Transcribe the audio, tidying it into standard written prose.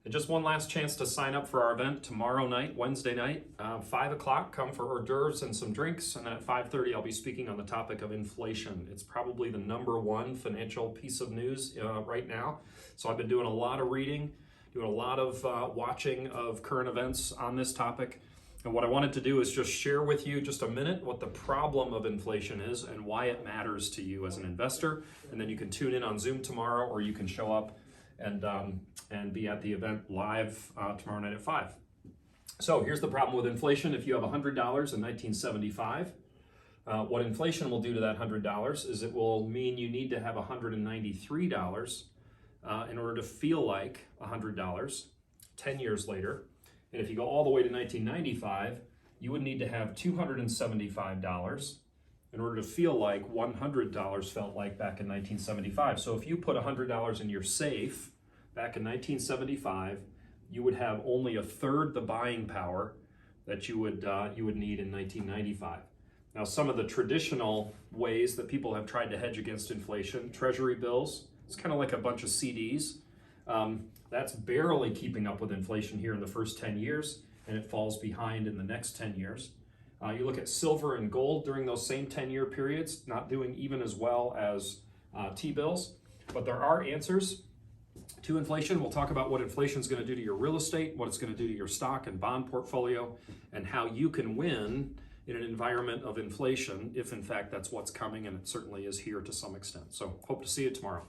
And just one last chance to sign up for our event tomorrow night, Wednesday night, 5 o'clock. Come for hors d'oeuvres and some drinks. And then at 5:30, I'll be speaking on the topic of inflation. It's probably the #1 financial piece of news right now. So I've been doing a lot of reading, doing a lot of watching of current events on this topic. And what I wanted to do is just share with you just a minute what the problem of inflation is and why it matters to you as an investor. And then you can tune in on Zoom tomorrow, or you can show up and be at the event live tomorrow night at 5. So here's the problem with inflation. If you have $100 in 1975, what inflation will do to that $100 is it will mean you need to have $193 in order to feel like $100 10 years later. And if you go all the way to 1995, you would need to have $275 in order to feel like $100 felt like back in 1975. So if you put $100 in your safe back in 1975, you would have only a third the buying power that you would need in 1995. Now, some of the traditional ways that people have tried to hedge against inflation, treasury bills, it's kind of like a bunch of CDs. That's barely keeping up with inflation here in the first 10 years, and it falls behind in the next 10 years. You look at silver and gold during those same 10-year periods, not doing even as well as T-bills, but there are answers to inflation. We'll talk about what inflation is going to do to your real estate, what it's going to do to your stock and bond portfolio, and how you can win in an environment of inflation if in fact that's what's coming, and it certainly is here to some extent. So hope to see you tomorrow.